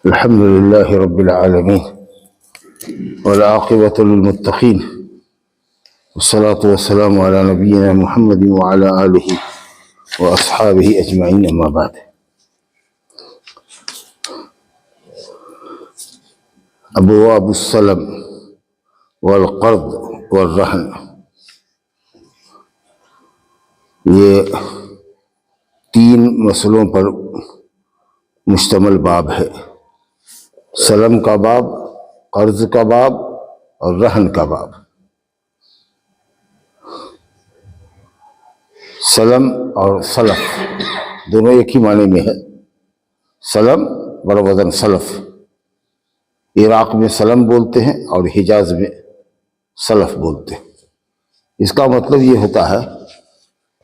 अल्हम्दुलिल्लाहि रब्बिल आलमीन वल आक़िबतु लिल मुत्तक़ीन वस्सलातु वस्सलामु अला नबिय्यिना मुहम्मदिन व अला आलिहि व अस्हाबिहि अजमईन, अम्मा बाद। अबवाबुस सलम वल क़र्ज़ वल रहन, ये तीन मसलों पर मुश्तमल बाब है। सलम का बाब, कर्ज का बाब और रहन का बाब। सलम और सलफ दोनों एक ही माने में है। सलम बड़ा वजन सलफ, इराक में सलम बोलते हैं और हिजाज में सलफ बोलते हैं। इसका मतलब ये होता है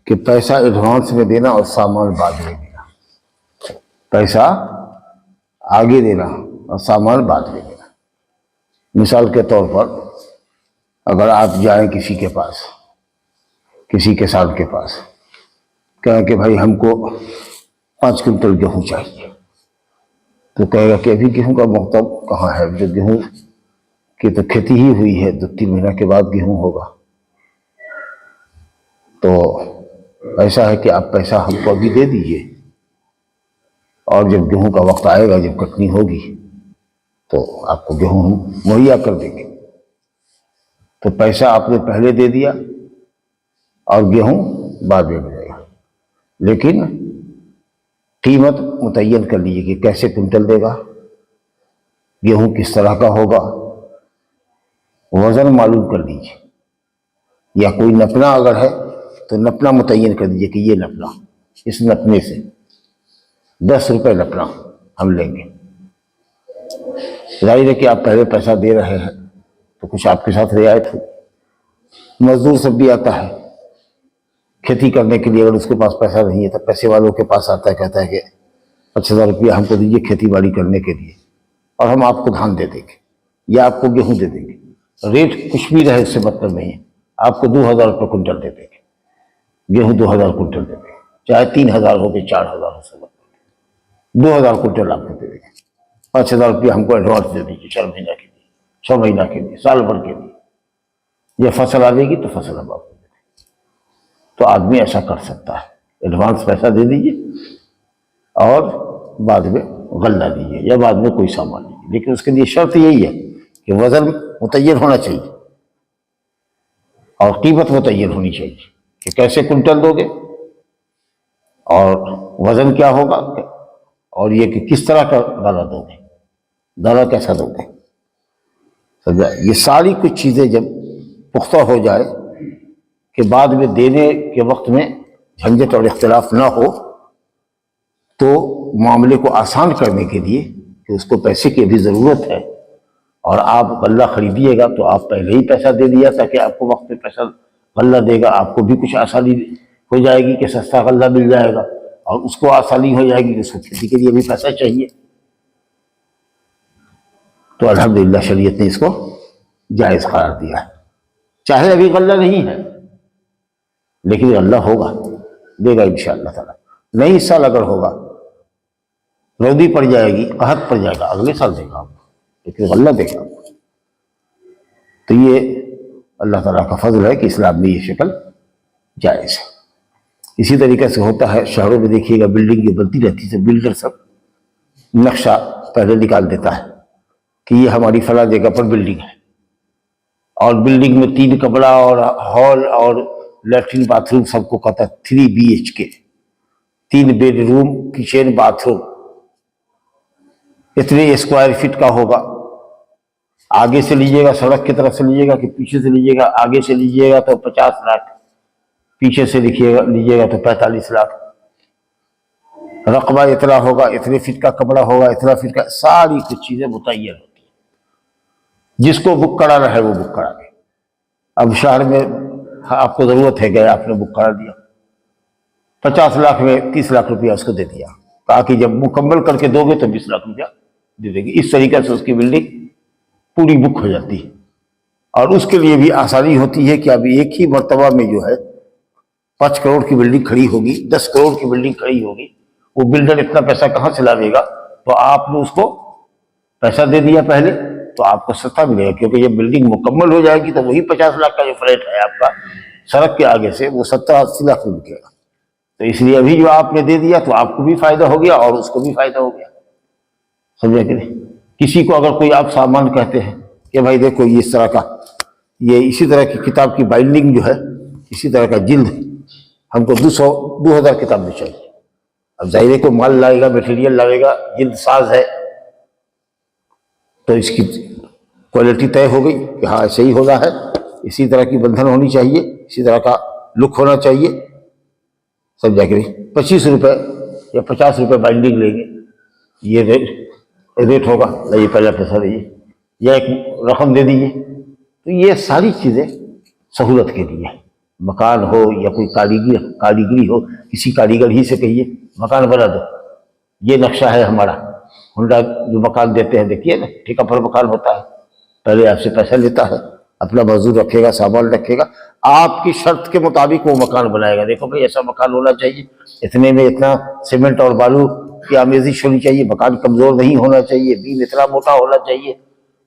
कि पैसा एडवांस में देना और सामान बाद में देना। पैसा आगे देना और सामान बाद में देना। मिसाल के तौर पर अगर आप जाएं किसी के पास, किसी किसान के पास, कहें कि भाई हमको 5 क्विंटल गेहूं चाहिए, तो कहेगा कि अभी गेहूं का मौसम कहाँ है, जो गेहूं की तो खेती ही हुई है, 2-3 महीना के बाद गेहूं होगा। तो ऐसा है कि आप पैसा हमको अभी दे दीजिए और जब गेहूं का वक्त आएगा, जब कटनी होगी, तो आपको गेहूं हम मुहैया कर देंगे। तो पैसा आपने पहले दे दिया और गेहूं बाद में मिलेगा, लेकिन कीमत मुतय्यन कर लीजिए कि कैसे कुंटल देगा, गेहूं किस तरह का होगा, वजन मालूम कर लीजिए। या कोई नपना अगर है तो नपना मुतय्यन कर दीजिए कि ये नपना, इस नपने से 10 रुपये नपना हम लेंगे। जाहिर है कि आप पहले पैसा दे रहे हैं तो कुछ आपके साथ रियायत हो। मजदूर सब भी आता है खेती करने के लिए, अगर उसके पास पैसा नहीं है तो पैसे वालों के पास आता है, कहता है कि 5000 रुपया हमको दीजिए खेती बाड़ी करने के लिए और हम आपको धान दे देंगे या आपको गेहूं दे देंगे। रेट कुछ भी रहे उससे मतलब नहीं है, आपको 2000 रुपये कुंटल दे देंगे, गेहूं 2000 कुंटल दे देंगे, चाहे 3000 हो के 4000 हो, सब 2000 कुंटल आपको दे देंगे। 5000 रुपया हमको एडवांस दे दीजिए 4 महीना के लिए, 6 महीना के लिए, साल भर के लिए। यह फसल आ जाएगी तो फसल हम आपको दे देंगे। तो आदमी ऐसा कर सकता है, एडवांस पैसा दे दीजिए और बाद में गल्ला दीजिए या बाद में कोई सामान लीजिए, लेकिन उसके लिए शर्त यही है कि वजन मुतय्यन होना चाहिए और कीमत मुतय्यन होनी चाहिए कि कैसे कुंटल दोगे और वजन क्या होगा, और ये कि किस तरह का दाना दोगे, दाना कैसा दोगे। समझा? ये सारी कुछ चीजें जब पुख्ता हो जाए कि बाद में देने के वक्त में झंझट और इख्तिलाफ ना हो, तो मामले को आसान करने के लिए कि उसको पैसे की भी ज़रूरत है और आप गल्ला खरीदिएगा तो आप पहले ही पैसा दे दिया ताकि आपको वक्त पे पैसा गल्ला देगा, आपको भी कुछ आसानी हो जाएगी कि सस्ता गल्ला मिल जाएगा और उसको आसानी हो जाएगी कि उसको खेती के लिए भी पैसा चाहिए। तो अल्हम्दुलिल्लाह शरीयत ने इसको जायज़ करार दिया है। चाहे अभी गल्ला नहीं है लेकिन गल्ला होगा, देगा इंशाअल्लाह ताला। नई साल अगर होगा, रौदी पड़ जाएगी, कहत पड़ जाएगा, अगले साल देगा आपको, लेकिन गल्ला देगा आपको। तो ये अल्लाह ताला का फजल है कि इस्लाम में ये शक्ल जायज़ है। इसी तरीके से होता है शहरों में, देखिएगा बिल्डिंग बनती रहती है, बिल्डर सब नक्शा पहले निकाल देता है कि ये हमारी फला जगह पर बिल्डिंग है और बिल्डिंग में 3 कमरा और हॉल और लैट्रिन बाथरूम सबको कहता है 3 BHK, 3 बेडरूम, किचन, बाथरूम, इतने स्क्वायर फीट का होगा। आगे से लीजिएगा सड़क की तरफ से लीजिएगा कि पीछे से लीजिएगा, आगे से लीजिएगा तो 50 लाख, पीछे से लीजिएगा तो 45 लाख। रकबा इतना होगा, इतने फीट का कमरा होगा, इतना फीट का, सारी कुछ चीजें मुतय्यन होती है। जिसको बुक कराना है वो बुक करा दे। अब शहर में आपको जरूरत है, गए आपने बुक करा दिया, 50 लाख में 30 लाख रुपया उसको दे दिया, कहा कि जब मुकम्मल करके दोगे तो 20 लाख रुपया दे देंगे। इस तरीके से उसकी बिल्डिंग पूरी बुक हो जाती है और उसके लिए भी आसानी होती है कि अभी एक ही मर्तबा में जो है 5 करोड़ की बिल्डिंग खड़ी होगी, 10 करोड़ की बिल्डिंग खड़ी होगी, वो बिल्डर इतना पैसा कहाँ से लाएगा, तो आपने उसको पैसा दे दिया पहले तो आपको सस्ता मिलेगा, क्योंकि जब बिल्डिंग मुकम्मल हो जाएगी तो वही 50 लाख का जो फ्लैट है आपका सड़क के आगे से वो 70-80 लाख में बिकेगा। तो इसलिए अभी जो आपने दे दिया तो आपको भी फायदा हो गया और उसको भी फायदा हो गया, समझे कि नहीं। किसी को अगर कोई आप सामान कहते हैं कि भाई देखो ये इस तरह का, ये इसी तरह की किताब की बाइंडिंग जो है, इसी तरह का जिल्द हमको 2000 किताब में चाहिए। अब जाहिर है को माल लाएगा, मटेरियल लाएगा, जिल्द साज है तो इसकी क्वालिटी तय हो गई कि हाँ ऐसे ही होना है, इसी तरह की बंधन होनी चाहिए, इसी तरह का लुक होना चाहिए, समझा कि नहीं। 25 रुपये या 50 रुपये बाइंडिंग लेंगे, ये रेट होगा, नहीं पहला पैसा दीजिए या एक रकम दे दीजिए। तो ये सारी चीज़ें सहूलत के लिए, मकान हो या कोई कारीगरी हो, किसी कारीगर ही से कहिए मकान बना दो, ये नक्शा है हमारा। हुंडा जो मकान देते हैं देखिए ना, ठेका पर मकान होता है, पहले आपसे पैसा लेता है, अपना मजदूर रखेगा, सामान रखेगा, आपकी शर्त के मुताबिक वो मकान बनाएगा। देखो भाई ऐसा मकान होना चाहिए, इतने में इतना सीमेंट और बालू की आमेजिश होनी चाहिए, मकान कमजोर नहीं होना चाहिए, बीम इतना मोटा होना चाहिए,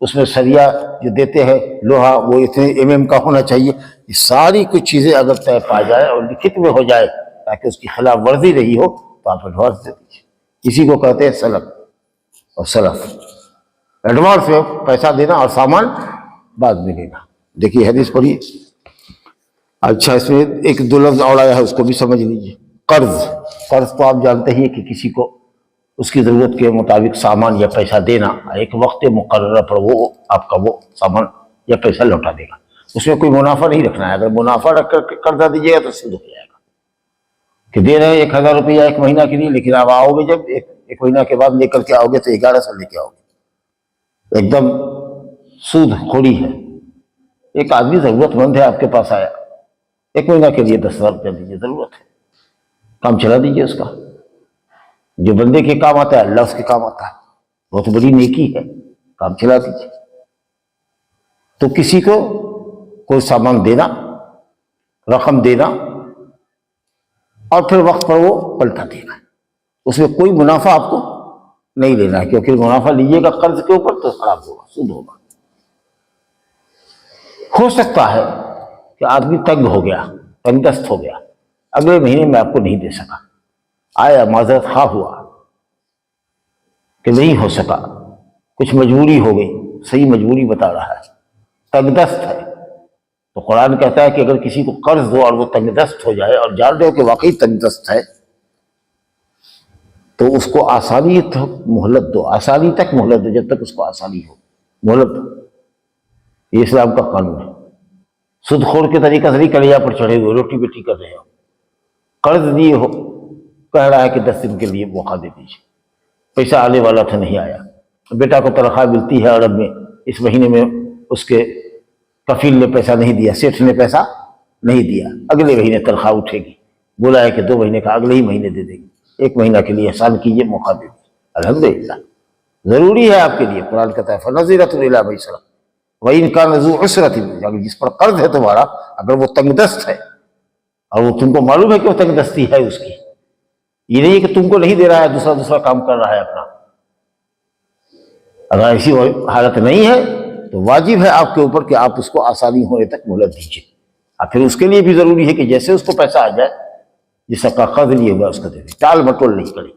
उसमें सरिया जो देते हैं लोहा वो इतने mm का होना चाहिए। ये सारी कुछ चीज़ें अगर तय पा जाए और लिखित में हो जाए ताकि उसकी खिलाफ वर्जी रही हो तो आप एडवांस दे दीजिए। इसी को कहते हैं सलफ और सलफ। एडवांस में पैसा देना और सामान बाद में लेना। देखिए हदीस पढ़िए। अच्छा इसमें एक दो लफ्ज और आया है, उसको भी समझ लीजिए। कर्ज, कर्ज तो आप जानते ही कि किसी को उसकी ज़रूरत के मुताबिक सामान या पैसा देना, एक वक्त मुकर्रर पर वो आपका वो सामान या पैसा लौटा देगा, उसमें कोई मुनाफा नहीं रखना है। अगर मुनाफा रख कर कर्जा दीजिएगा तो सिद्ध हो जाएगा कि दे रहे हैं 1000 रुपया एक महीना के लिए, लेकिन आप आओगे जब एक महीना के बाद लेकर के आओगे तो 1100 लेके आओगे, एकदम सूद खोड़ी है। एक आदमी ज़रूरतमंद है आपके पास आया, एक महीना के लिए 10,000 रुपया दीजिए, ज़रूरत है, काम चला दीजिए उसका। जो बंदे के काम आता है अल्लाह उसके काम आता है, बहुत बड़ी नेकी है, काम चला दीजिए। तो किसी को कोई सामान देना, रकम देना और फिर वक्त पर वो पलटा देना, उसमें कोई मुनाफा आपको नहीं लेना है, क्योंकि मुनाफा लीजिएगा कर्ज के ऊपर तो खराब होगा, सूद होगा। हो सकता है कि आदमी तंग हो गया, तंगदस्त हो गया, अगले महीने में आपको नहीं दे सका, आया माजरत खा हुआ कि नहीं हो सका, कुछ मजबूरी हो गई, सही मजबूरी बता रहा है, तंगदस्त है। तो कुरान कहता है कि अगर किसी को कर्ज दो और वो तंगदस्त हो जाए और जान रहे हो कि वाकई तंगदस्त है तो उसको आसानी तक मोहलत दो, आसानी तक मोहलत दो, जब तक उसको आसानी हो मोहलत दो। ये इस्लाम का कानून है। सुदखोर के तरीका से नहीं कलेजा पर चढ़े हुए रोटी बेटी कर रहे हो, कर्ज दिए हो, कह रहा है कि 10 दिन के लिए मौका दे दीजिए, पैसा आने वाला था नहीं आया, बेटा को तनख्वाह मिलती है अरब में, इस महीने में उसके कफील ने पैसा नहीं दिया, सेठ ने पैसा नहीं दिया, अगले महीने तनख्वाह उठेगी, बोला है कि 2 महीने का अगले ही महीने दे देगी, 1 महीना के लिए एहसान कीजिए, मौका दे दीजिए। अल्हम्दुलिल्लाह जरूरी है आपके लिए। कुरान कहता है फनज़ीरतुन इला मयसरा व इन कान ज़ू उसरतिन, अगर जिस पर कर्ज है तुम्हारा, अगर वो तंगदस्त है और वो तुमको मालूम है कि वो तंगदस्ती है उसकी, ये नहीं है कि तुमको नहीं दे रहा है, दूसरा काम कर रहा है अपना, अगर ऐसी हालत नहीं है तो वाजिब है आपके ऊपर कि आप उसको आसानी होने तक मोहलत दीजिए। और फिर उसके लिए भी जरूरी है कि जैसे उसको पैसा आ जाए, जिसका कर्ज लिए हुआ उसको दे दे, टाल मटोल नहीं करे।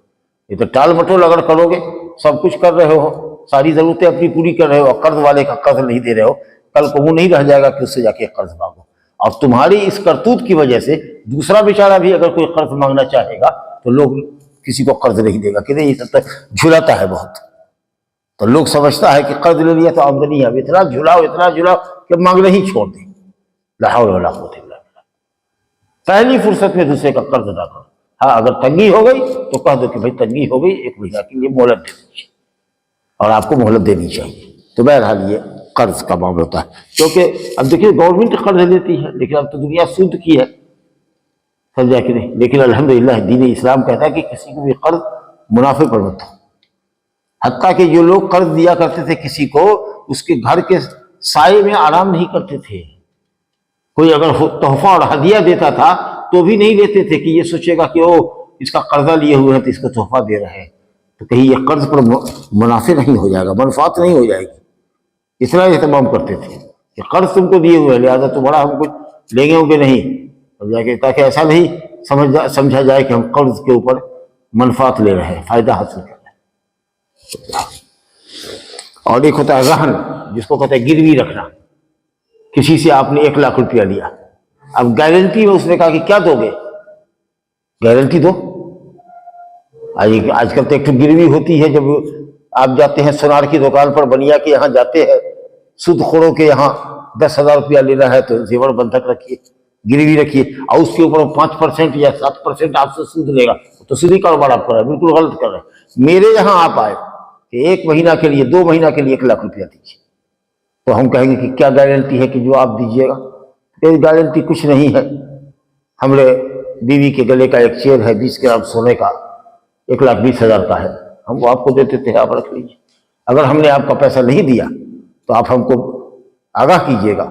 ये तो टाल मटोल अगर करोगे, सब कुछ कर रहे हो, सारी जरूरतें अपनी पूरी कर रहे हो और कर्ज वाले का कर्ज नहीं दे रहे हो, कल को वो नहीं रह जाएगा कि उससे जाके कर्ज मांगो। और तुम्हारी इस करतूत की वजह से दूसरा बेचारा भी अगर कोई कर्ज मांगना चाहेगा तो लोग किसी को कर्ज नहीं देगा कि नहीं, ये सब तो झुलाता है बहुत। तो लोग समझता है कि कर्ज ले लिया तो आमदनी है, इतना झुलाओ कि मांगना ही छोड़ दे। ला हौला वला कुव्वता इल्ला बिल्लाह। पहली फुर्सत में दूसरे का कर्ज अदा करो। हाँ अगर तंगी हो गई तो कह दो कि भाई तंगी हो गई, 1 महीना के लिए मोहलत दे दीजिए, और आपको मोहलत देनी चाहिए। तो बहरहाल ये कर्ज का मामला होता है, क्योंकि अब देखिए गवर्नमेंट कर्ज लेती है, लेकिन अब तो दुनिया सूद की है, समझा कि नहीं। लेकिन अल्हम्दुलिल्लाह दीन इस्लाम कहता है कि किसी को भी कर्ज मुनाफे पर मत हो। हत्ता कि जो लोग कर्ज दिया करते थे किसी को, उसके घर के साए में आराम नहीं करते थे। कोई अगर तोहफा और हदिया देता था तो भी नहीं लेते थे कि ये सोचेगा कि ओ इसका कर्जा लिए हुए हैं तो इसको तोहफा दे रहे हैं। तो कहीं ये कर्ज पर मुनाफे नहीं हो जाएगा, मनफात नहीं हो जाएगी। इतना एहतमाम करते थे कि कर्ज तुमको दिए हुए लिहाजा तुम्हारा हम कुछ लेंगे होंगे नहीं, और जाके ताकि ऐसा नहीं समझा जाए कि हम कर्ज के ऊपर मनफात ले रहे हैं, फायदा हासिल कर रहे हैं। और एक होता है रहन, जिसको कहते हैं गिरवी रखना। किसी से आपने 1 लाख रुपया लिया, अब गारंटी में उसने कहा कि क्या दोगे, गारंटी दो। आजकल तो एक गिरवी होती है, जब आप जाते हैं सुनार की दुकान पर, बनिया के यहाँ जाते हैं, सूदखोरों के यहाँ 10,000 रुपया लेना है तो जेवर बंधक रखिए, गिरवी रखिए, और उसके ऊपर 5% या 7% आपसे सूद लेगा, तो सीधी कारोबार आप कर रहे हैं, बिल्कुल गलत कर रहे हैं। मेरे यहाँ आप आए कि 1 महीना के लिए 2 महीना के लिए 1 लाख रुपया दीजिए, तो हम कहेंगे कि क्या गारंटी है कि जो आप दीजिएगा, कोई गारंटी कुछ नहीं है। हमारे बीवी के गले का एक चेन है 20 ग्राम सोने का, 1,20,000 का है, हम वो आपको दे देते हैं, आप रख लीजिए। अगर हमने आपका पैसा नहीं दिया तो आप हमको आगाह कीजिएगा,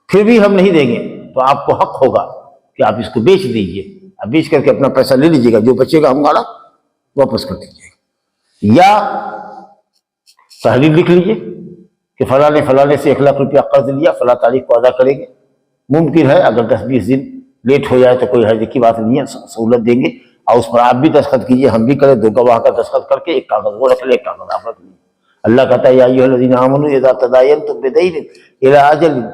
फिर भी हम नहीं देंगे तो आपको हक होगा कि आप इसको बेच दीजिए, आप बेच करके अपना पैसा ले लीजिएगा, जो बचेगा हमारा वापस कर दीजिएगा। या तहरीर लिख लीजिए कि फलाने से 1 लाख रुपया कर्ज लिया, फला तारीख को अदा करेंगे। मुमकिन है अगर 10-20 दिन लेट हो जाए तो कोई हर्ज की बात नहीं है, सहूलत देंगे, और उस पर आप भी दस्तखत कीजिए, हम भी करें, 2 गवाह का दस्तखत करके 1 कागज वो रख ले, 1 कागज आप रख लीजिए। अल्लाह कहता है या अय्युहल्लज़ीना आमनू इज़ा तदायनतुम बिदैनिन इला अजलिन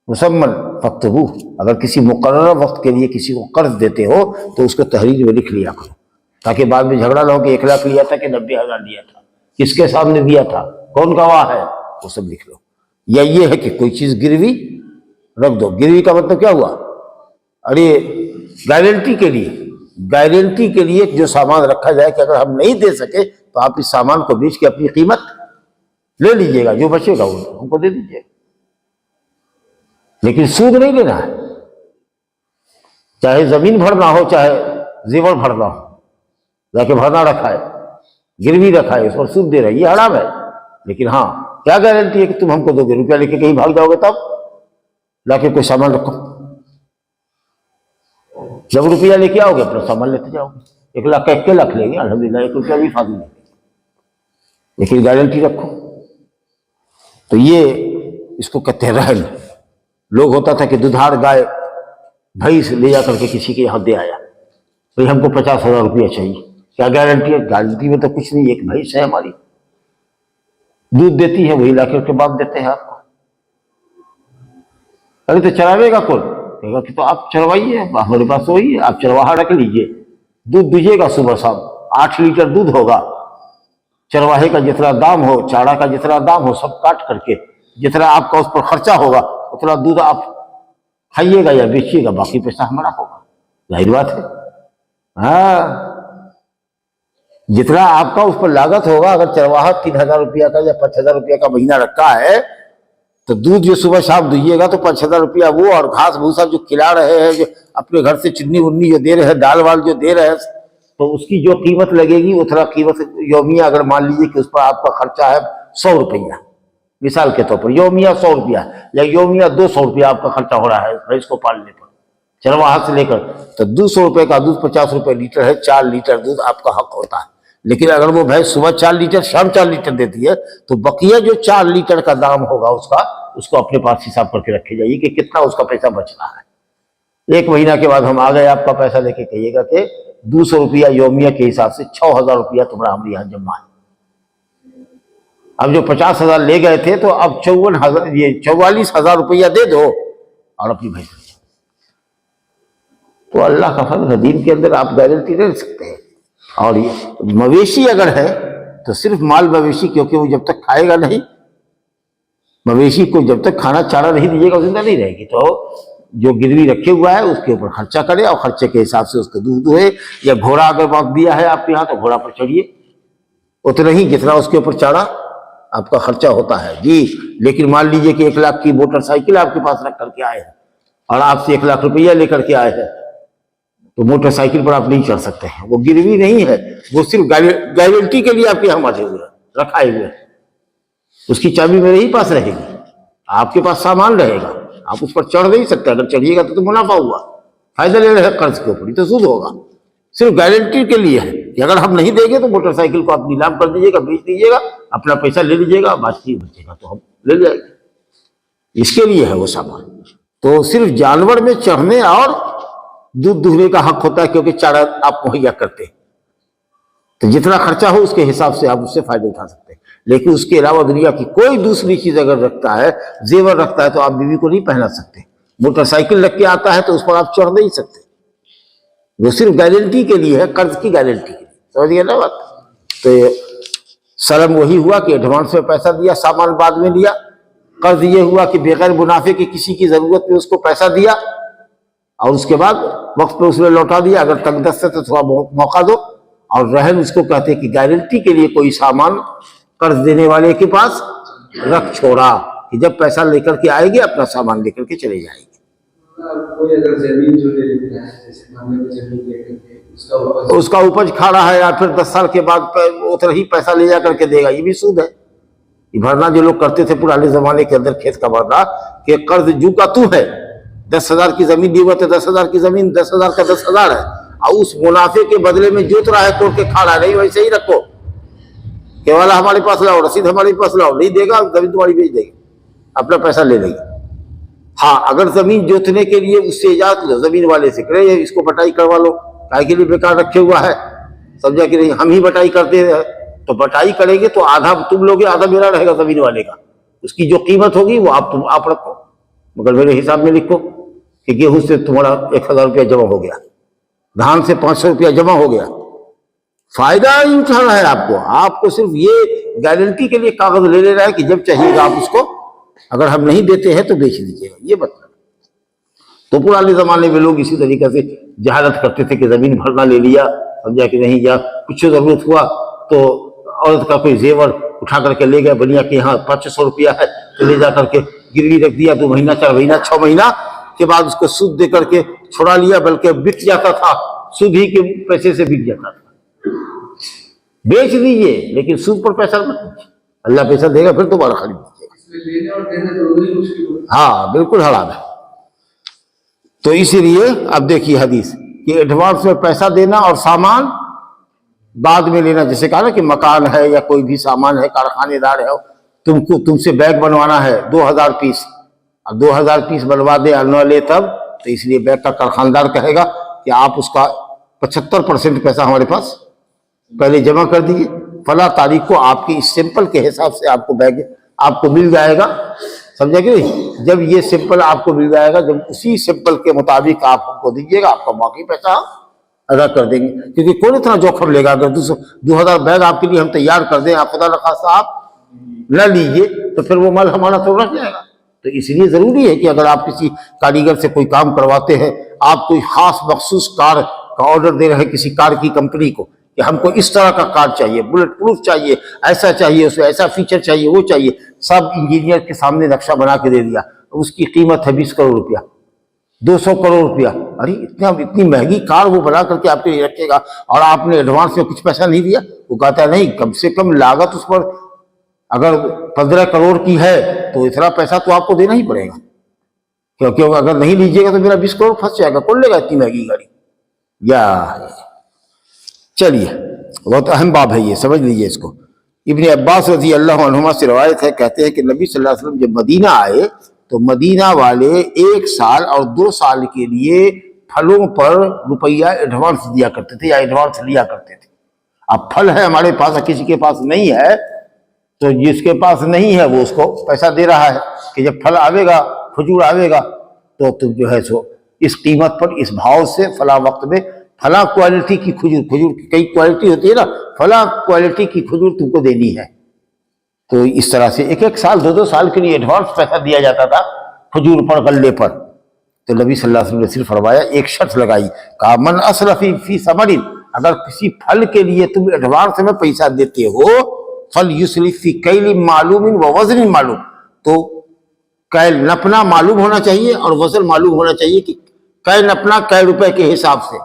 मुसम्मन फक्तबूह, अगर किसी मुकर्रर वक्त के लिए किसी को कर्ज देते हो तो उसको तहरीर में लिख लिया करो, ताकि बाद में झगड़ा ना हो कि 1 लाख लिया था कि 90,000 लिया था, किसके सामने दिया था, कौन गवाह है, वो सब लिख लो। या ये है कि कोई चीज गिरवी रख दो। गिरवी का मतलब क्या हुआ, अरे गारंटी के लिए जो सामान रखा जाए कि अगर हम नहीं दे सके तो आप इस सामान को बेच के अपनी कीमत ले लीजिएगा, जो बचेगा वो हमको दे दीजिएगा, लेकिन सूद नहीं लेना है। चाहे जमीन भरना हो, चाहे जेवर भरना हो, जाके भरना रखा है, गिरवी रखा है, उस पर सूद दे रहा है, ये हराम है। लेकिन हाँ, क्या गारंटी है कि तुम हमको दोगे, रुपया लेके कहीं भाग जाओगे तब, लाके कोई सामान रखो, जब रुपया लेके आओगे अपना सामान लेते जाओगे। 1 लाख का 1 लाख लेंगे, अल्हम्दुलिल्लाह, 1 रुपया भी फाजिल नहीं, लेकिन गारंटी रखो। तो ये इसको कहते हैं रहन। लोग होता था कि दुधार गाय भैंस ले जा करके किसी के यहाँ दे आया, भाई हमको 50,000 रुपया चाहिए, क्या गारंटी है, गारंटी में तो कुछ नहीं, एक भैंस है हमारी, दूध देती है, वही लाके के बाद देते हैं आपको। अरे तो चरावेगा कौन, कहेगा कि तो आप चरवाइए, हमारे पास वही है, आप चरवाहा रख लीजिए, दूध दीजिएगा सुबह शाम, 8 लीटर दूध होगा, चरवाहे का जितना दाम हो, चारा का जितना दाम हो, सब काट करके जितना आपका उस पर खर्चा होगा उतना दूध आप खाइएगा या बेचिएगा, बाकी पैसा हमारा होगा, जाहिर बात है। हाँ, जितना आपका उस पर लागत होगा, अगर चरवाहा 3,000 रुपया का या 5,000 रुपया का महीना रखा है, तो दूध जो सुबह शाम दीजिएगा तो 5,000 रुपया वो, और घास भूसा जो खिला रहे हैं, जो अपने घर से चुन्नी उन्नी जो दे रहे हैं, दाल वाल जो दे रहे हैं, तो उसकी जो कीमत लगेगी उतना कीमत योमिया, अगर मान लीजिए कि उस पर आपका खर्चा है 100 रुपया, मिसाल के तौर पर योमिया 100 रुपया या योमिया 200 रुपया आपका खर्चा हो रहा है भैंस को पालने पर, चरवाहा से लेकर, तो 200 रुपये का दूध 50 रुपये लीटर है, 4 लीटर दूध आपका हक होता है। लेकिन अगर वो भैंस सुबह 4 लीटर शाम 4 लीटर देती है, तो बकिया जो 4 लीटर का दाम होगा उसको अपने पास हिसाब करके रखे जाइए कि कितना उसका पैसा बच रहा है। 1 महीना के बाद हम आ गए आपका पैसा लेके, कहिएगा कि 200 रुपया योमिया के हिसाब से 6,000 रुपया तुम्हारा हमारे यहाँ जमा है। अब जो 50,000 ले गए थे, तो अब 44,000 रुपया दे दो और अपनी भैंस। तो अल्लाह का फजल है, दीन के अंदर आप गारंटी दे सकते हैं। और ये मवेशी अगर है तो सिर्फ माल मवेशी, क्योंकि वो जब तक खाएगा नहीं, मवेशी को जब तक खाना चारा नहीं दीजिएगा जिंदा नहीं रहेगी। तो जो गिरवी रखे हुआ है उसके ऊपर खर्चा करे और खर्चे के हिसाब से उसको दूध दुहे, या घोड़ा अगर वक्त दिया है आपके यहाँ तो घोड़ा पर चढ़िए, उतना ही जितना उसके ऊपर चारा आपका खर्चा होता है जी। लेकिन मान लीजिए कि 1 लाख की मोटरसाइकिल आपके पास रख करके आए हैं और आपसे 1 लाख रुपया लेकर के आए हैं, तो मोटरसाइकिल पर आप नहीं चढ़ सकते हैं, वो गिरवी नहीं है, वो सिर्फ गारंटी के लिए आपके यहाँ बांधे हुए हैं, रखाए हुए हैं। उसकी चाबी मेरे ही पास रहेगी, आपके पास सामान रहेगा, आप उस पर चढ़ नहीं सकते। अगर चढ़िएगा तो मुनाफा हुआ, फायदा ले रहे हैं कर्ज के ऊपर, तो सूद होगा, सिर्फ गारंटी के लिए है। कि अगर हम नहीं देंगे तो मोटरसाइकिल को आप नीलाम कर दीजिएगा, बेच दीजिएगा, अपना पैसा ले लीजिएगा, बाकी बचेगा तो हम ले जाएंगे। इसके लिए है वो सामान। तो सिर्फ जानवर में चढ़ने और दूध दुहने का हक होता है, क्योंकि चारा आप मुहैया करते हैं, तो जितना खर्चा हो उसके हिसाब से आप उससे फायदा उठा सकते हैं। लेकिन उसके अलावा दुनिया की कोई दूसरी चीज अगर रखता है, जेवर रखता है, तो आप बीवी को नहीं पहना सकते। मोटरसाइकिल रख के आता है तो उस पर आप चढ़ नहीं सकते। वो सिर्फ गारंटी के लिए है, कर्ज की गारंटी के लिए, समझ गए ना बात। तो सलम वही हुआ कि एडवांस में पैसा दिया, सामान बाद में लिया। कर्ज ये हुआ कि बगैर मुनाफे के किसी की जरूरत में उसको पैसा दिया और उसके बाद वक्त पे उसने लौटा दिया। अगर तंगदस्त है तो थोड़ा मौका दो। और रहन उसको कहते हैं कि गारंटी के लिए कोई सामान कर्ज देने वाले के पास रख छोड़ा, कि जब पैसा लेकर के आएंगे अपना सामान लेकर के चले जाएंगे। कोई अगर जमीन जो ले लेता है, जैसे मान लो जमीन लेकर के उसका उपज खा रहा है, या फिर 10 साल के बाद उतना ही पैसा ले जा करके देगा, ये भी सूद है। ये भरना जो लोग करते थे पुराने जमाने के अंदर, खेत का भरना, कि कर्ज जू का तू है, 10,000 की जमीन दी हुआ तो 10,000 की जमीन 10,000 का 10,000 है, और उस मुनाफे के बदले में जोत रहा है, तोड़ के खा रहा है। नहीं, वैसे ही रखो, केवल हमारे पास लाओ, रसीद हमारे पास लाओ, नहीं देगा जमीन तुम्हारी बेच देगी, अपना पैसा ले लेगी। हाँ, अगर जमीन जोतने के लिए उससे इजाजत लो, जमीन वाले से करे इसको बटाई करवा लो, काहे के लिए बेकार रखे हुआ है, समझा कि नहीं, हम ही बटाई करते हैं, तो बटाई करेंगे तो आधा तुम लोगे, आधा मेरा रहेगा जमीन वाले का। उसकी जो कीमत होगी वो आप रखो, मगर मेरे हिसाब में लिखो कि गेहूं से तुम्हारा 1,000 रुपया जमा हो गया, धान से 500 रुपया जमा हो गया। फायदा ही उठाना है आपको सिर्फ ये गारंटी के लिए कागज ले लेना है कि जब चाहिएगा आप उसको, अगर हम नहीं देते हैं तो बेच दीजिएगा, ये बता। तो पुराने जमाने में लोग इसी तरीके से जहालत करते थे कि जमीन भरना ले लिया, समझा कि नहीं, या कुछ जरूरत हुआ तो औरत का कोई जेवर उठा करके ले गया, बनिया के यहाँ 500 रुपया है तो ले जा करके गिरवी रख दिया, 2 महीना 4 महीना 6 महीना के बाद उसको सूद दे करके छुड़ा लिया, बल्कि बिक जाता था, सूद ही के पैसे से बिक जाता था। बेच दीजिए लेकिन सूद पर पैसा मत दीजिए, अल्लाह पैसा देगा फिर दोबारा खरीद दीजिएगा। हाँ, बिल्कुल हराम है। तो इसीलिए अब देखिए हदीस कि एडवांस में पैसा देना और सामान बाद में लेना। जैसे कहा ना कि मकान है या कोई भी सामान है, कारखानेदार है, तुमसे बैग बनवाना है 2000 पीस, अब 2000 पीस बनवा दे और न ले तब, तो इसलिए बैग का कारखानदार कहेगा कि आप उसका 75% पैसा हमारे पास पहले जमा कर दीजिए, फला तारीख को आपकी इस सैंपल के हिसाब से आपको बैग आपको मिल जाएगा, समझा कि नहीं। जब ये सैंपल आपको मिल जाएगा, जब उसी सैंपल के मुताबिक आप हमको दीजिएगा, आपका बाकी पैसा अदा कर देंगे। क्योंकि कौन इतना जोखिम लेगा, अगर 2000 बैग आपके लिए हम तैयार कर दें, आप खुदा न खास्ता आप न लीजिए तो फिर वो माल हमारा तो रह जाएगा। तो इसलिए जरूरी है कि अगर आप किसी कारीगर से कोई काम करवाते हैं, आप कोई खास मखसूस कार का ऑर्डर दे रहे हैं किसी कार की कंपनी को कि हमको इस तरह का कार चाहिए, बुलेट प्रूफ चाहिए, ऐसा चाहिए, उसमें ऐसा फीचर चाहिए, वो चाहिए, सब इंजीनियर के सामने नक्शा बना के दे दिया, उसकी कीमत है 20 करोड़ रुपया, 200 करोड़ रुपया। अरे इतनी महंगी कार वो बना करके आपके लिए रखेगा और आपने एडवांस में कुछ पैसा नहीं दिया। वो कहता है नहीं, कम से कम लागत उस पर अगर 15 करोड़ की है तो इतना पैसा तो आपको देना ही पड़ेगा, क्योंकि अगर नहीं लीजिएगा तो मेरा 20 करोड़ फंस जाएगा, कौन लेगा इतनी महंगी गाड़ी। या चलिए, बहुत अहम बात है ये, समझ लीजिए इसको। इब्ने अब्बास रज़ी अल्लाह अन्हुमा से रवायत है, कहते हैं कि नबी सल्लल्लाहु अलैहि वसल्लम जब मदीना आए तो मदीना वाले 1 साल और 2 साल के लिए फलों पर रुपया एडवांस दिया करते थे या एडवांस लिया करते थे। अब फल है हमारे पास, किसी के पास नहीं है, तो जिसके पास नहीं है वो उसको पैसा दे रहा है कि जब फल आवेगा, खजूर आवेगा, तो तुम जो है सो इस कीमत पर, इस भाव से फला वक्त में फला क्वालिटी की खजूर की कई क्वालिटी होती है ना, फला क्वालिटी की खजूर तुमको देनी है। तो इस तरह से 1-1 साल 2-2 साल के लिए एडवांस पैसा दिया जाता था खजूर पर, गल्ले पर। तो नबी सल्लल्लाहु अलैहि वसल्लम ने सिर्फ फरमाया, एक शर्त लगाई, कहा मन असरफी फी समरिन, अगर किसी फल के लिए तुम एडवांस में पैसा देते हो, फल युसरिफ फी कैल मालूम व वजन मालूम, तो कैल नपना मालूम होना चाहिए और वजन मालूम होना चाहिए कि कै नपना कै रुपए के हिसाब से,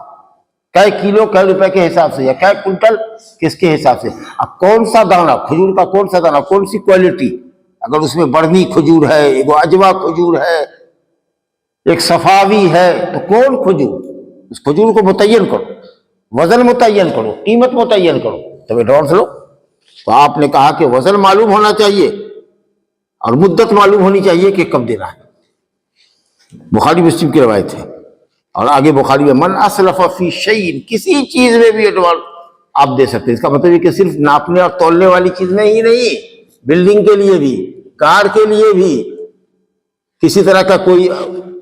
कै किलो कै रुपए के हिसाब से, या कै कुंटल किसके हिसाब से। अब कौन सा दाना, खजूर का कौन सा दाना, कौन सी क्वालिटी, अगर उसमें बढ़नी खजूर है, एक अजवा खजूर है, एक सफावी है, तो कौन खजूर, उस खजूर को मुतय्यन करो। वजन मुतय्यन करो, कीमत मुतय्यन करो, तब एडवांस लो। तो आपने कहा कि वजन मालूम होना चाहिए और मुद्दत मालूम होनी चाहिए कि कब देना है। बुखारी मुस्लिम की रवायत है। और आगे बुखारी में मन असलफ़ फी शैइन, किसी चीज में भी एडवांस आप दे सकते हैं। इसका मतलब है कि सिर्फ नापने और तोलने वाली चीज में ही नहीं, बिल्डिंग के लिए भी, कार के लिए भी, किसी तरह का कोई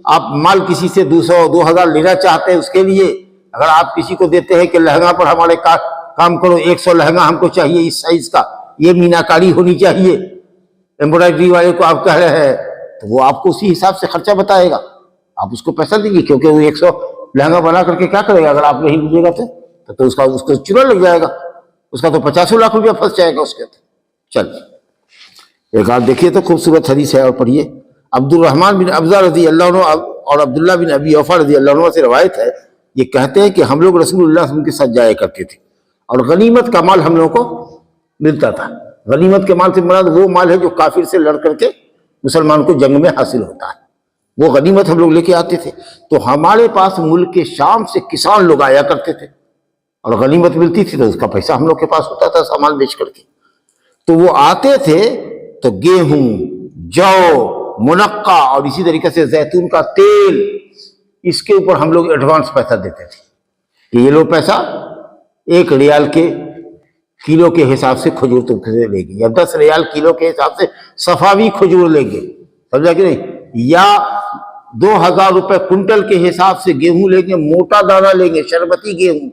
आप माल किसी से 200-2000 लेना चाहते हैं, उसके लिए अगर आप किसी को देते हैं कि लहंगा पर हमारे काम करो, 100 लहंगा हमको चाहिए इस साइज का, ये मीनाकारी होनी चाहिए, एम्ब्रॉयडरी वाले को आप कह रहे हैं, तो वो आपको उसी हिसाब से खर्चा बताएगा, आप उसको पैसा देंगे, क्योंकि वो 100 लहंगा बना करके क्या करेगा अगर आप नहीं लीजिएगा तो उसको चुरा लग जाएगा, उसका तो 50 लाख रुपया फंस जाएगा उसके। चलिए एक आप देखिए तो खूबसूरत हदीस है और पढ़िए। अब्दुर्रहमान बिन अब्जा रज़ी अल्लाह अन्हु और अब्दुल्ला बिन अबी औफा रज़ी अल्लाह अन्हु से रवायत है, ये कहते हैं कि हम लोग रसूलुल्लाह सल्लल्लाहु अलैहि वसल्लम के साथ जाया करते थे और गनीमत का माल हम लोगों को मिलता था। गनीमत के माल से मुराद वो माल है जो काफिर से लड़ करके मुसलमान को जंग में हासिल होता है, वो गनीमत हम लोग लेके आते थे। तो हमारे पास मुल्क के शाम से किसान लोग आया करते थे और गनीमत मिलती थी तो उसका पैसा हम लोग के पास होता था सामान बेच करके। तो वो आते थे तो गेहूं, जौ, मुनक्का और इसी तरीके से जैतून का तेल, इसके ऊपर हम लोग एडवांस पैसा देते थे कि ये लो पैसा, 1 रियाल के किलो के हिसाब से खजूर तुमसे लेंगे, या 10 रियाल किलो के हिसाब से सफावी खजूर लेंगे, समझा कि नहीं, या 2000 रुपए कुंटल के हिसाब से गेहूं लेंगे, मोटा दाना लेंगे, शरबती गेहूं,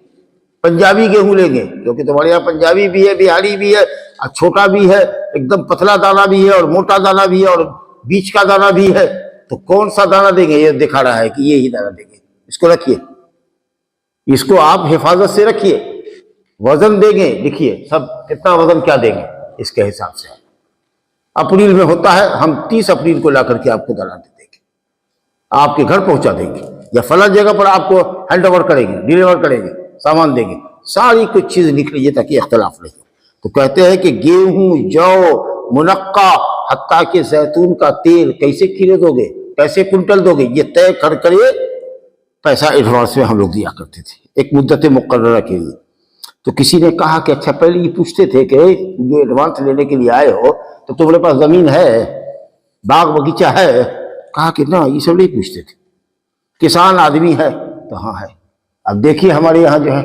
पंजाबी गेहूं लेंगे, क्योंकि तुम्हारे यहाँ पंजाबी भी है, बिहारी भी है, और छोटा भी है, एकदम पतला दाना भी है और मोटा दाना भी है और बीच का दाना भी है। तो कौन सा दाना देंगे, ये दिखा रहा है कि ये ही दाना देंगे, इसको रखिए, इसको आप हिफाजत से रखिए, वजन देंगे, लिखिए सब कितना वजन क्या देंगे इसके हिसाब से। अप्रैल में होता है, हम 30 अप्रैल को ला करके आपको दाना दे देंगे, आपके घर पहुंचा देंगे, या फला जगह पर आपको हैंड ओवर करेंगे, डिलीवर करेंगे, सामान देंगे, सारी कुछ चीज लिख लीजिए ताकि इख्तलाफ नहीं हो। तो कहते हैं कि गेहूं, जौ, मुनक्का, हत्ता के जैतून का तेल कैसे किलो दोगे, कैसे कुंटल दोगे, ये तय कर करे पैसा एडवांस में हम लोग दिया करते थे एक मुद्दत मुकर्ररा के लिए। तो किसी ने कहा कि अच्छा, पहले ये पूछते थे कि ये एडवांस लेने के लिए आए हो तो तुम्हारे पास जमीन है, बाग बगीचा है? कहा कि ना, ये सब नहीं पूछते थे, किसान आदमी है तो हाँ है। अब देखिए हमारे यहाँ जो है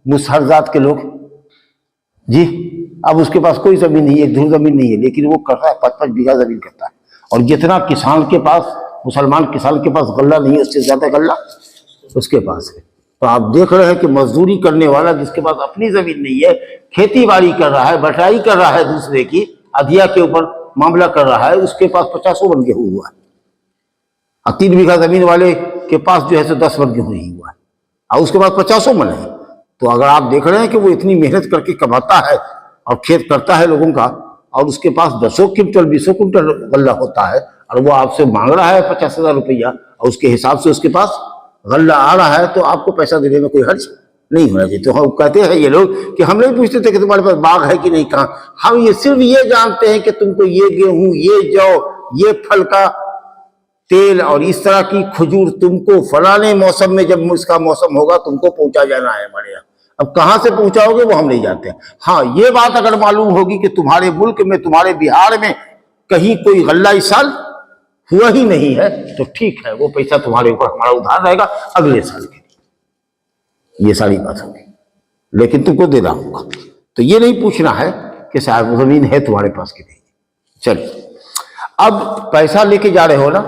मुसहर जात के लोग जी, अब उसके पास कोई जमीन नहीं है, एक धुर जमीन नहीं है, लेकिन वो करता है 5-5 बीघा जमीन करता है, और जितना किसान के पास, मुसलमान किसान के पास गल्ला नहीं है, उससे ज्यादा गल्ला उसके पास है। तो आप देख रहे हैं कि मजदूरी करने वाला जिसके पास अपनी जमीन नहीं है, खेती बाड़ी कर रहा है, बटाई कर रहा है, दूसरे की अधिया के ऊपर मामला कर रहा है, उसके पास 50 मन गेहूं हुआ है, और 3 बीघा जमीन वाले के पास जो है 10 मन गेहूं नहीं हुआ है, और उसके पास 50 मन है। तो अगर आप देख रहे हैं कि वो इतनी मेहनत करके कमाता है और खेत करता है लोगों का, और उसके पास 10 क्विंटल 20 क्विंटल गल्ला होता है, और वो आपसे मांग रहा है 50,000 रुपया, और उसके हिसाब से उसके पास गल्ला आ रहा है, तो आपको पैसा देने में कोई हर्ज नहीं होना चाहिए। तो हम कहते हैं ये लोग कि हम नहीं पूछते थे कि तुम्हारे पास बाग है कि नहीं, कहाँ, हम ये सिर्फ ये जानते हैं कि तुमको ये गेहूं, ये जौ, ये फल का तेल और इस तरह की खजूर तुमको फलाने मौसम में, जब इसका मौसम होगा, तुमको पहुंचा जाना है हमारे यहाँ। अब कहां से पहुंचाओगे वो हम नहीं जानते। हाँ, ये बात अगर मालूम होगी कि तुम्हारे मुल्क में, तुम्हारे बिहार में कहीं कोई गल्ला इस साल हुआ ही नहीं है, तो ठीक है, वो पैसा तुम्हारे ऊपर हमारा उधार रहेगा अगले साल के लिए, ये सारी बात होगी, लेकिन तुमको देना होगा। तो ये नहीं पूछना है कि साहब जमीन है तुम्हारे पास कि नहीं। चलिए, अब पैसा लेके जा रहे हो ना,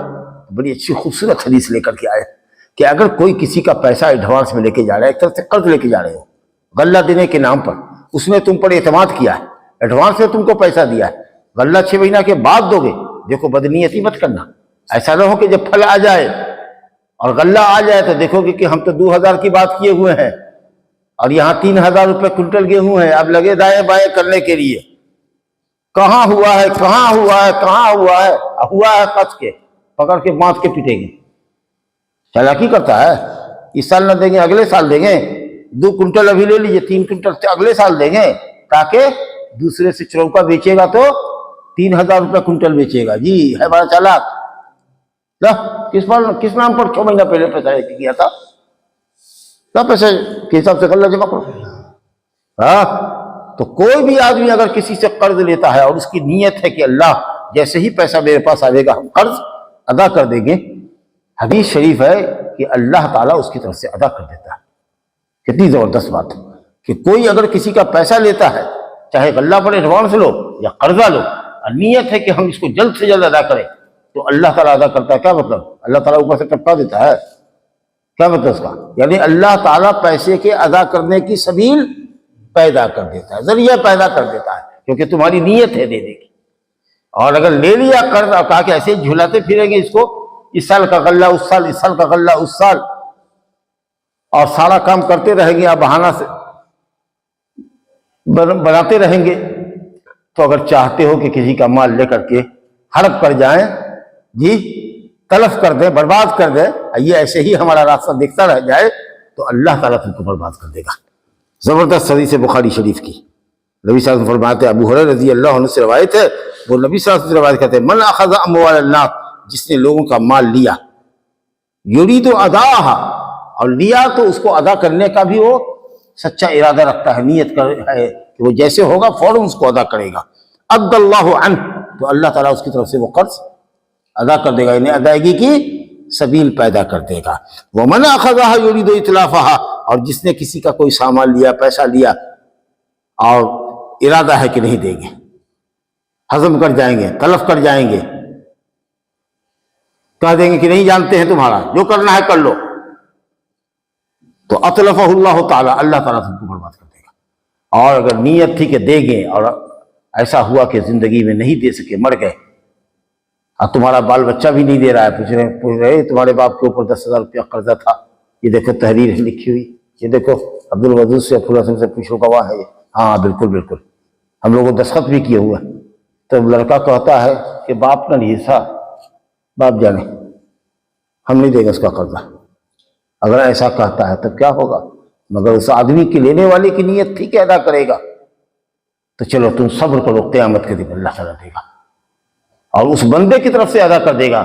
बड़ी अच्छी खूबसूरत हदीस लेकर के आए कि अगर कोई किसी का पैसा एडवांस में लेके जा रहा है, एक तरह से कर्ज लेके जा रहे हो गल्ला देने के नाम पर, उसने तुम पर एतमाद किया है, एडवांस में तुमको पैसा दिया है, गल्ला 6 महीना के बाद दोगे। देखो, बदनीयती मत करना, ऐसा ना हो कि जब फल आ जाए और गल्ला आ जाए तो देखोगे कि हम तो 2000 की बात किए हुए हैं और यहाँ 3000 रुपये कुंटल गेहूं है, अब लगे दाएं बाएं करने के लिए, कहाँ हुआ है, कहाँ हुआ है, कहाँ हुआ है, हुआ है कस के पकड़ के बांध के पीटेंगे। चालाकी करता है, इस साल ना देंगे अगले साल देंगे, 2 कुंटल अभी ले लीजिए, 3 कुंटल अगले साल देंगे, ताकि दूसरे से चौका बेचेगा तो 3000 रुपये कुंटल बेचेगा। जी है बड़ा चालाक। किस नाम पर 6 महीना पहले पैसा किया था? क्या पैसे के हिसाब से गल्ला जमा करो। हाँ, तो कोई भी आदमी अगर किसी से कर्ज लेता है और उसकी नीयत है कि अल्लाह जैसे ही पैसा मेरे पास आएगा हम कर्ज अदा कर देंगे, हदीस शरीफ है कि अल्लाह ताला उसकी तरफ से अदा कर देता है। कितनी जबरदस्त बात है कि कोई अगर किसी का पैसा लेता है, चाहे गल्ला पर एडवांस लो या कर्जा लो, और नीयत है कि हम इसको जल्द से जल्द अदा करें, तो अल्लाह ताला अदा करता है। क्या मतलब? अल्लाह ताला ऊपर से टपका देता है। क्या मतलब उसका? यानी अल्लाह ताला पैसे के अदा करने की सबील पैदा कर देता है, जरिया पैदा कर देता है, क्योंकि तुम्हारी नीयत है देने की। और अगर ले लिया कर्ज और कहा कि ऐसे ही झुलाते फिरेंगे इसको, इस साल का गल्ला उस साल, इस साल का गल्ला उस साल, और सारा काम करते रहेंगे, आप बहाना से बनाते रहेंगे, तो अगर चाहते हो कि किसी का माल लेकर के हड़प कर जाएं, जी तलफ कर दे, बर्बाद कर दे, ये ऐसे ही हमारा रास्ता देखता रह जाए, तो अल्लाह ताला तुमको बर्बाद कर देगा। जबरदस्त हदीस है बुखारी शरीफ की। नबी सल्लल्लाहु अलैहि वसल्लम फरमाते हैं, अबू हुरैरा रज़ी अल्लाह अन्हु से रवायत है, वो नबी सल्लल्लाहु अलैहि वसल्लम रवायत करते हैं, मन अखज़ अम्वाल अन्नास, जिसने लोगों का माल लिया, युरीदु अदाहा, और लिया तो उसको अदा करने का भी वो सच्चा इरादा रखता है, नीयत कर है कि वो जैसे होगा फौरन उसको अदा करेगा, अद्दल्लाहु अन्हु, तो अल्लाह ताला उसकी तरफ से वो कर्ज अदा कर देगा, इन्हें अदायगी की सबील पैदा कर देगा। वो मन अखज़हा युरीदु इतलाफहा, और जिसने किसी का कोई सामान लिया, पैसा लिया और इरादा है कि नहीं देंगे, हजम कर जाएंगे, तलफ कर जाएंगे, कह देंगे कि नहीं जानते हैं तुम्हारा, जो करना है कर लो, तो अतलफहुल्लाहु ताला, अल्लाह ताला तुमको बर्बाद कर देगा। और अगर नीयत थी कि देंगे और ऐसा हुआ कि जिंदगी में नहीं दे सके, मर गए, और तुम्हारा बाल बच्चा भी नहीं दे रहा है, पूछ रहे तुम्हारे बाप के ऊपर 10,000 रुपया कर्जा था, ये देखो तहरीर है लिखी हुई, ये देखो अब्दुल वदूद से फुला से पूछो गवाह है ये। हाँ बिल्कुल बिल्कुल, हम लोगों को दस्तखत भी किए हुए। तो लड़का कहता है कि बाप ने नहीं था, बाप जाने, हम नहीं देंगे उसका कर्जा। अगर ऐसा कहता है तब क्या होगा? मगर उस आदमी की, लेने वाले की नीयत थी कि अदा करेगा, तो चलो तुम सब्र करो, क़यामत के दिन अल्लाह ताला देगा और उस बंदे की तरफ से अदा कर देगा,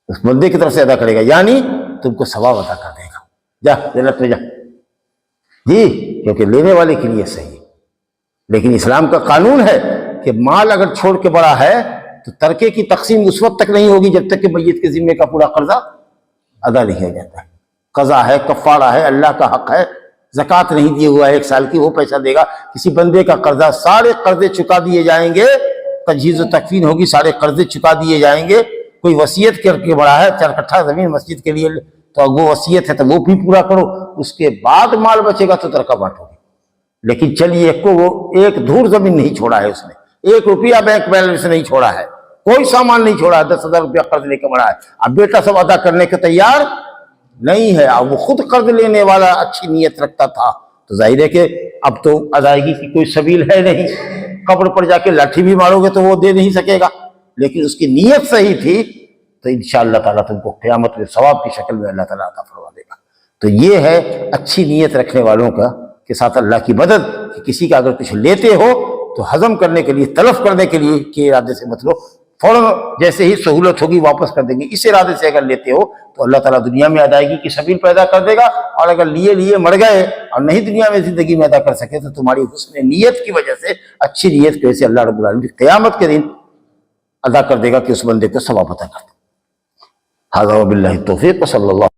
उस बंदे की तरफ से अदा करेगा, यानी तुमको सवाब अदा कर देगा। जा जन्नत में जा जी, क्योंकि लेने वाले की नीयत सही है। लेकिन इस्लाम का कानून है कि माल अगर छोड़ के बड़ा है तो तरके की तकसीम उस वक्त तक नहीं होगी जब तक कि मैयत के जिम्मे का पूरा कर्जा अदा नहीं हो जाता है। कज़ा है, कफ़ारा है, अल्लाह का हक है, ज़कात नहीं दिए हुआ है 1 साल की, वो पैसा देगा। किसी बंदे का कर्जा, सारे कर्जे चुका दिए जाएंगे, तजहीज़ तकफीन होगी, सारे कर्जे चुका दिए जाएंगे। कोई वसीयत करके बड़ा है 4 कट्ठा ज़मीन मस्जिद के लिए, तो वो वसीयत है तो वो भी पूरा करो, उसके बाद माल बचेगा तो तरका बांटोगे। लेकिन चलिए को वो एक धूर जमीन नहीं छोड़ा है उसने, 1 रुपया बैंक बैलेंस नहीं छोड़ा है, कोई सामान नहीं छोड़ा है, 10,000 रुपया कर्ज लेकर बड़ा है, अब बेटा सब अदा करने के तैयार नहीं है, अब वो खुद कर्ज लेने वाला अच्छी नीयत रखता था, तो जाहिर है कि अब तो अदायगी की कोई सबील है नहीं, कब्र पर जाके लाठी भी मारोगे तो वो दे नहीं सकेगा। लेकिन उसकी नीयत सही थी तो इंशाअल्लाह ताला तुमको क़यामत में सवाब की शक्ल में अल्लाह ताला अता फरमा देगा। तो ये है अच्छी नीयत रखने वालों का के साथ अल्लाह की मदद, कि किसी का अगर कुछ लेते हो तो हजम करने के लिए, तलफ करने के लिए के इरादे से मत लो, फौरन जैसे ही सहूलत होगी वापस कर देंगे, इस इरादे से अगर लेते हो तो अल्लाह ताला दुनिया में अदायगी की सबील पैदा कर देगा। और अगर लिए लिए मर गए और नहीं दुनिया में जिंदगी में अदा कर सके तो तुम्हारी हुस्न नीयत की वजह से, अच्छी नीयत की वजह से अल्लाह रब्बुल आलमीन क़यामत के दिन अदा कर देगा कि उस बंदे को सवाब अता कर दे। हाज़ा व बिल्लाहि तौफ़ीक़ व सल्लल्लाहु